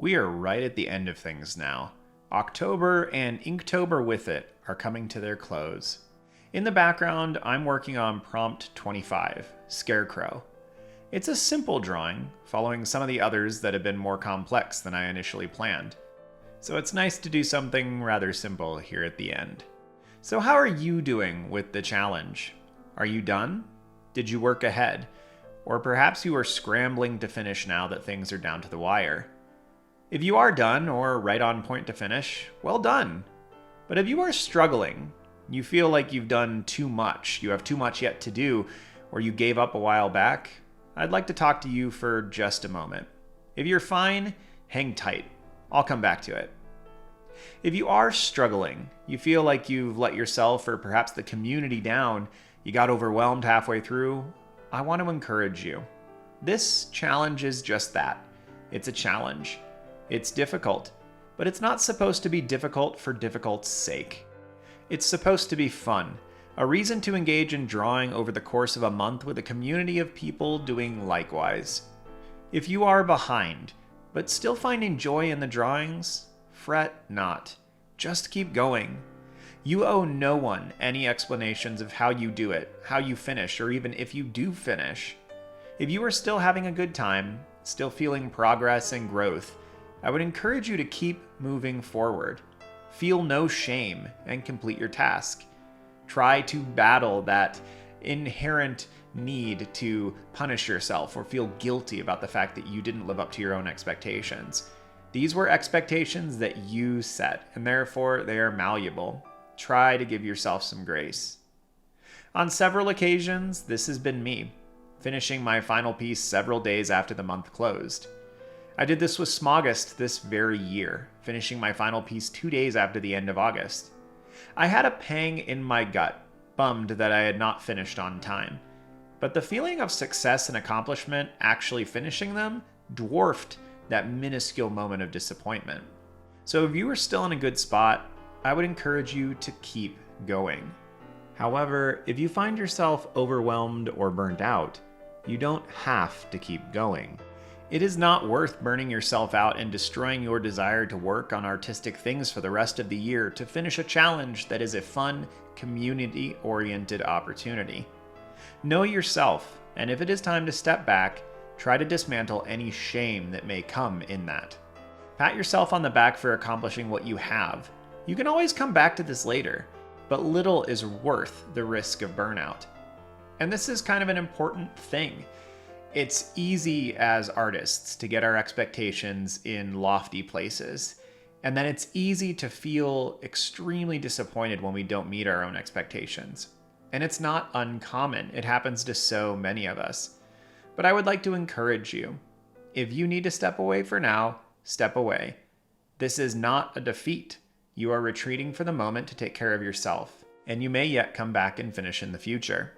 We are right at the end of things now. October and Inktober with it are coming to their close. In the background, I'm working on Prompt 25, Scarecrow. It's a simple drawing, following some of the others that have been more complex than I initially planned. So it's nice to do something rather simple here at the end. So how are you doing with the challenge? Are you done? Did you work ahead? Or perhaps you are scrambling to finish now that things are down to the wire. If you are done or right on point to finish, well done. But if you are struggling, you feel like you've done too much, you have too much yet to do, or you gave up a while back, I'd like to talk to you for just a moment. If you're fine, hang tight. I'll come back to it. If you are struggling, you feel like you've let yourself or perhaps the community down, you got overwhelmed halfway through, I want to encourage you. This challenge is just that. It's a challenge. It's difficult, but it's not supposed to be difficult for difficult's sake. It's supposed to be fun, a reason to engage in drawing over the course of a month with a community of people doing likewise. If you are behind, but still finding joy in the drawings, fret not. Just keep going. You owe no one any explanations of how you do it, how you finish, or even if you do finish. If you are still having a good time, still feeling progress and growth, I would encourage you to keep moving forward. Feel no shame and complete your task. Try to battle that inherent need to punish yourself or feel guilty about the fact that you didn't live up to your own expectations. These were expectations that you set, and therefore they are malleable. Try to give yourself some grace. On several occasions, this has been me, finishing my final piece several days after the month closed. I did this with Smogist this very year, finishing my final piece 2 days after the end of August. I had a pang in my gut, bummed that I had not finished on time. But the feeling of success and accomplishment actually finishing them dwarfed that minuscule moment of disappointment. So if you are still in a good spot, I would encourage you to keep going. However, if you find yourself overwhelmed or burnt out, you don't have to keep going. It is not worth burning yourself out and destroying your desire to work on artistic things for the rest of the year to finish a challenge that is a fun, community-oriented opportunity. Know yourself, and if it is time to step back, try to dismantle any shame that may come in that. Pat yourself on the back for accomplishing what you have. You can always come back to this later, but little is worth the risk of burnout. And this is kind of an important thing. It's easy as artists to get our expectations in lofty places, and then it's easy to feel extremely disappointed when we don't meet our own expectations. And it's not uncommon. It happens to so many of us. But I would like to encourage you. If you need to step away for now, step away. This is not a defeat. You are retreating for the moment to take care of yourself, and you may yet come back and finish in the future.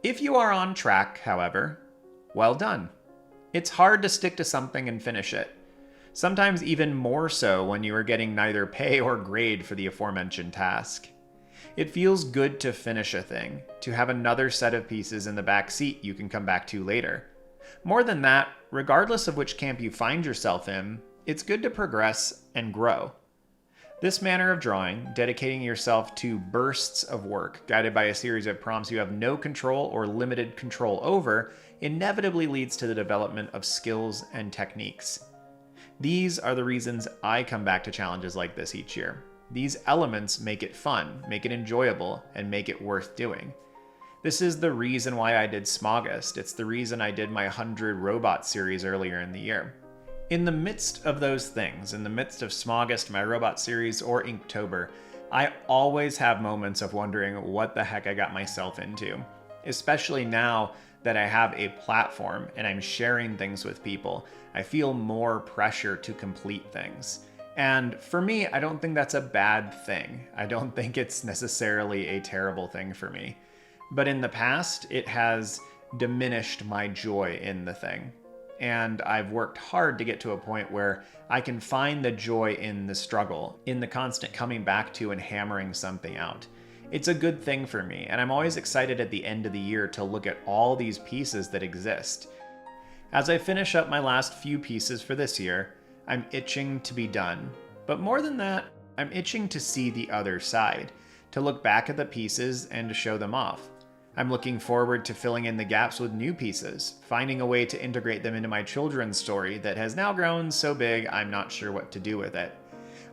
If you are on track, however, well done. It's hard to stick to something and finish it. Sometimes even more so when you are getting neither pay or grade for the aforementioned task. It feels good to finish a thing, to have another set of pieces in the back seat you can come back to later. More than that, regardless of which camp you find yourself in, it's good to progress and grow. This manner of drawing, dedicating yourself to bursts of work guided by a series of prompts you have no control or limited control over, inevitably leads to the development of skills and techniques. These are the reasons I come back to challenges like this each year. These elements make it fun, make it enjoyable, and make it worth doing. This is the reason why I did Smogist. It's the reason I did my 100 Robot series earlier in the year. In the midst of those things, in the midst of Smogist, my Robot series, or Inktober, I always have moments of wondering what the heck I got myself into. Especially now that I have a platform and I'm sharing things with people, I feel more pressure to complete things. And for me, I don't think that's a bad thing. I don't think it's necessarily a terrible thing for me. But in the past, it has diminished my joy in the thing. And I've worked hard to get to a point where I can find the joy in the struggle, in the constant coming back to and hammering something out. It's a good thing for me, and I'm always excited at the end of the year to look at all these pieces that exist. As I finish up my last few pieces for this year, I'm itching to be done. But more than that, I'm itching to see the other side, to look back at the pieces and to show them off. I'm looking forward to filling in the gaps with new pieces, finding a way to integrate them into my children's story that has now grown so big I'm not sure what to do with it.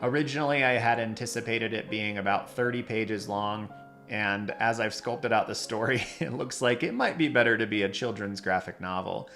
Originally, I had anticipated it being about 30 pages long, and as I've sculpted out the story, it looks like it might be better to be a children's graphic novel.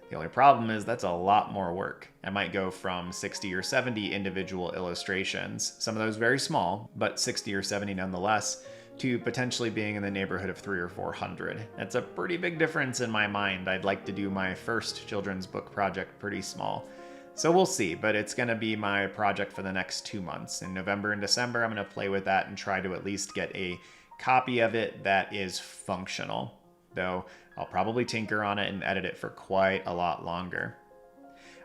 The only problem is that's a lot more work. I might go from 60 or 70 individual illustrations, some of those very small, but 60 or 70 nonetheless, to potentially being in the neighborhood of 300 or 400. That's a pretty big difference in my mind. I'd like to do my first children's book project pretty small. So we'll see, but it's going to be my project for the next 2 months. In November and December, I'm going to play with that and try to at least get a copy of it that is functional, though I'll probably tinker on it and edit it for quite a lot longer.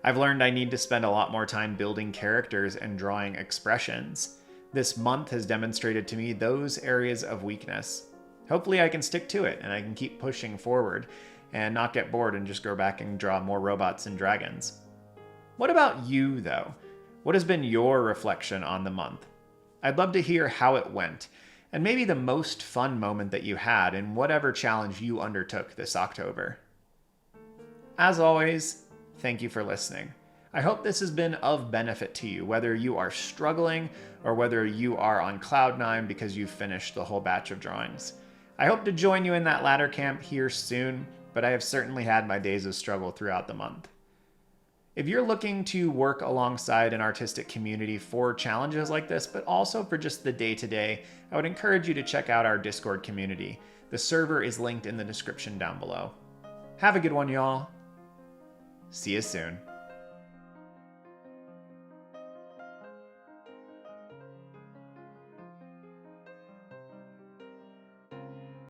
I've learned I need to spend a lot more time building characters and drawing expressions. This month has demonstrated to me those areas of weakness. Hopefully I can stick to it and I can keep pushing forward and not get bored and just go back and draw more robots and dragons. What about you, though? What has been your reflection on the month? I'd love to hear how it went, and maybe the most fun moment that you had in whatever challenge you undertook this October. As always, thank you for listening. I hope this has been of benefit to you, whether you are struggling or whether you are on cloud nine because you've finished the whole batch of drawings. I hope to join you in that latter camp here soon, but I have certainly had my days of struggle throughout the month. If you're looking to work alongside an artistic community for challenges like this, but also for just the day-to-day, I would encourage you to check out our Discord community. The server is linked in the description down below. Have a good one, y'all. See you soon.